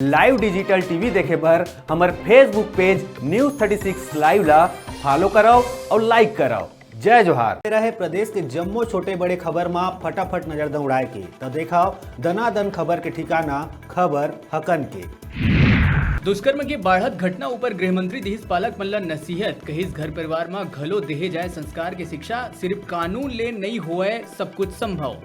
Live digital TV देखे बर हमर फेसबुक पेज न्यूज 36 लाइव ला फॉलो कराओ और लाइक कराओ। जय जोहार। रहे प्रदेश के जम्मो छोटे बड़े खबर में फटाफट नजर दौड़ाए के तो देखाओ दनादन खबर के ठिकाना खबर हकन के। दुष्कर्म के बाढ़त घटना ऊपर गृह मंत्री देहिस पालक मल्ला नसीहत कहिस घर परिवार में घलो देहे जाए संस्कार के शिक्षा सिर्फ कानून ले नहीं होए सब कुछ संभव।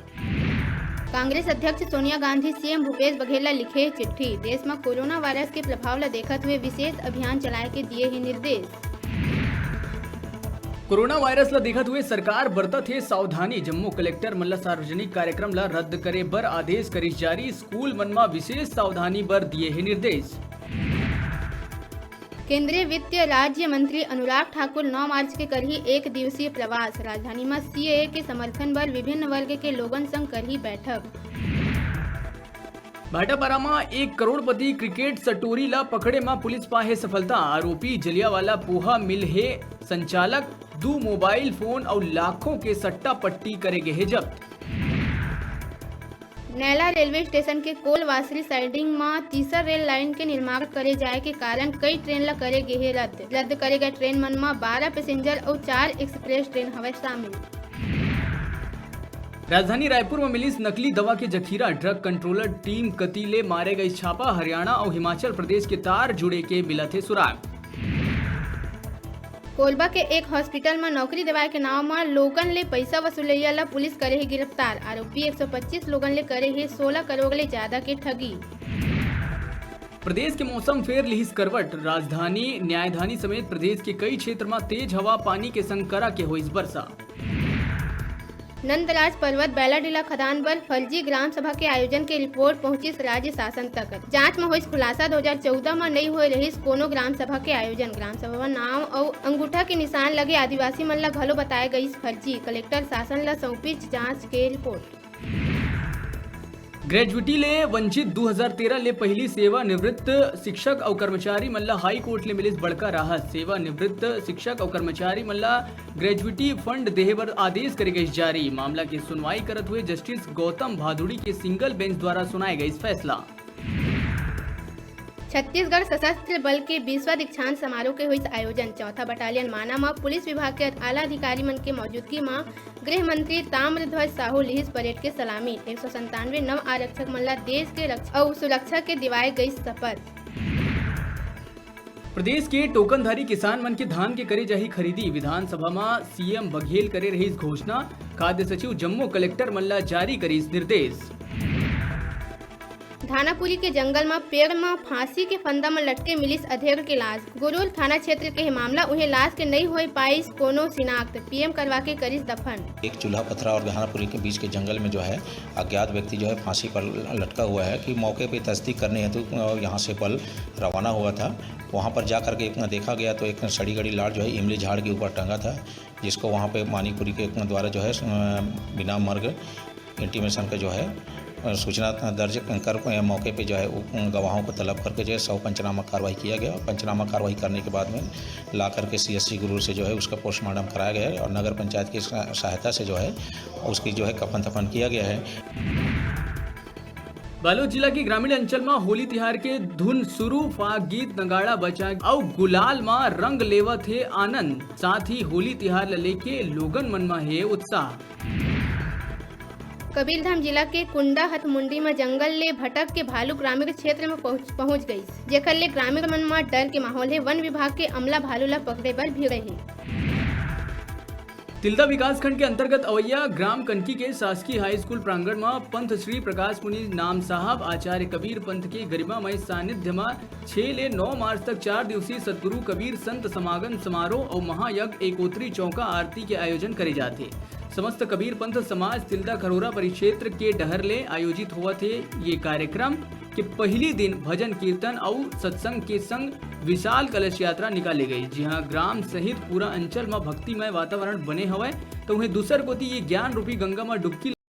कांग्रेस अध्यक्ष सोनिया गांधी सीएम भूपेश बघेल ला लिखे चिट्ठी देश में कोरोना वायरस के प्रभाव ला देखते हुए विशेष अभियान चलाए के दिए ही निर्देश। कोरोना वायरस ला देखते हुए सरकार बरतत है सावधानी जम्मू कलेक्टर मल्ला सार्वजनिक कार्यक्रम ला रद्द करे बर आदेश करिस जारी स्कूल मन में विशेष सावधानी बर दिए है निर्देश। केंद्रीय वित्त राज्य मंत्री अनुराग ठाकुर 9 मार्च के करही एक दिवसीय प्रवास राजधानी में सीएए के समर्थन पर विभिन्न वर्ग के लोगन संग करही बैठक। भाटापारा में 1 करोड़पति क्रिकेट सटोरी ला पकड़े में पुलिस पाहे सफलता आरोपी जलियावाला पोहा मिल है संचालक 2 मोबाइल फोन और लाखों के सट्टा पट्टी करेगे है जब्त। नैला रेलवे स्टेशन के कोलवासरी साइडिंग में तीसरा रेल लाइन के निर्माण करे जाए के कारण कई ट्रेन ला करे गे रद्द करे गए ट्रेन मन में 12 पैसेंजर और 4 एक्सप्रेस ट्रेन हवे शामिल। राजधानी रायपुर में मिली नकली दवा के जखीरा ड्रग कंट्रोलर टीम कतीले मारे गई छापा हरियाणा और हिमाचल प्रदेश के तार जुड़े के मिला थे सुराग। कोलबा के एक हॉस्पिटल में नौकरी दिवाए के नाम में लोगन ले पैसा वसूलैया ला पुलिस करे है गिरफ्तार आरोपी 125 लोगन ले करे है 16 करोड़ ले ज्यादा के ठगी। प्रदेश के मौसम फेर लिहिस करवट राजधानी न्यायधानी समेत प्रदेश के कई क्षेत्र में तेज हवा पानी के संग करा के हुई वर्षा। नंदराज पर्वत बैलाडीला खदान पर फर्जी ग्राम सभा के आयोजन के रिपोर्ट पहुंची राज्य शासन तक जांच में हुई खुलासा 2014 में नहीं हुए रही कोनो ग्राम सभा के आयोजन ग्राम सभा में नाम और अंगूठा के निशान लगे आदिवासी मन ला घलो बताए गई फर्जी कलेक्टर शासन ला सौंपी जांच के रिपोर्ट। ग्रेजुएटी ले वंचित 2013 ले पहली सेवा निवृत्त शिक्षक और कर्मचारी मल्ला हाई कोर्ट ले मिलिस बड़का राहत सेवा निवृत्त शिक्षक और कर्मचारी मल्ला ग्रेजुएटी फंड देहे बर आदेश करे गई जारी मामला की सुनवाई करत हुए जस्टिस गौतम भादुड़ी के सिंगल बेंच द्वारा सुनाया गई फैसला। छत्तीसगढ़ सशस्त्र बल के 20वां दीक्षांत समारोह के हुई आयोजन 4था बटालियन माना में पुलिस विभाग के आला अधिकारी मन के मौजूदगी में गृह मंत्री ताम्रध्वज साहू लिहिस परेड के सलामी 197 नव आरक्षक मन ला देश के रक्षा और सुरक्षा के दिवाए गई शपथ। प्रदेश के टोकनधारी किसान मन के धान के करे जाही खरीदी विधानसभा में सीएम बघेल करे रही घोषणा खाद्य सचिव जम्मू कलेक्टर मल्ला जारी करी निर्देश। थानापुरी के जंगल में पेड़ में फांसी के फंदा में लटके मिलिस अधेड़ के लाश गुरुल थाना क्षेत्र के मामला उन्हें लाश के नहीं हो पाई कोनो शिनाख्त पीएम करवा के करिस दफन। एक चूल्हा पथरा और थानापुरी के बीच के जंगल में जो है अज्ञात व्यक्ति जो है फांसी पर लटका हुआ है कि मौके पे तस्दीक करने हेतु यहाँ से बल रवाना हुआ था। वहाँ पर जा करके देखा गया तो एक सड़ी गड़ी लाश जो है इमली झाड़ के ऊपर टंगा था जिसको वहाँ पे मानीपुरी के द्वारा जो है बिना मर्ग इंटीमेशन का जो है सूचना दर्ज कर मौके पे जो है गवाहों को तलब करके जो है 100 पंचनामा कार्रवाई किया गया और पंचनामा कार्रवाई करने के बाद में ला करके CSC गुरूर से जो है उसका पोस्टमार्टम कराया गया है और नगर पंचायत की सहायता से जो है उसकी जो है कफन तफन किया गया है। बालोद जिला के ग्रामीण अंचल में होली तिहार के धुन शुरू फाग गीत नगाड़ा बचा और गुलाल में रंग लेवत है आनंद साथ ही होली तिहार लेके लोगन मन में है उत्साह। कबीरधाम जिला के कुंडा हथमुंडी में जंगल ले भटक के भालू ग्रामीण क्षेत्र में पहुंच गई जेकर ले ग्रामीण मन में डर के माहौल है वन विभाग के अमला भालू ला पकड़े पर भिड़े है। तिल्दा विकास खंड के अंतर्गत अवैया ग्राम कनकी के शासकीय हाई स्कूल प्रांगण में पंथ श्री प्रकाश मुनि नाम साहब आचार्य कबीर पंथ के गरिमामय सानिध्य में 6 ले 9 मार्च तक 4 दिवसीय सतगुरु कबीर संत समागम समारोह और महायज्ञ एकोत्री चौका आरती के आयोजन करे जाते। समस्त कबीर पंथ समाज तिल्दा खरोरा परिक्षेत्र के डहरले आयोजित हुआ थे। ये कार्यक्रम के पहली दिन भजन कीर्तन और सत्संग के संग विशाल कलश यात्रा निकाली गई जहां ग्राम सहित पूरा अंचल में भक्तिमय वातावरण बने हुए तो उन्हें दूसर कोती ये ज्ञान रूपी गंगा में डुबकी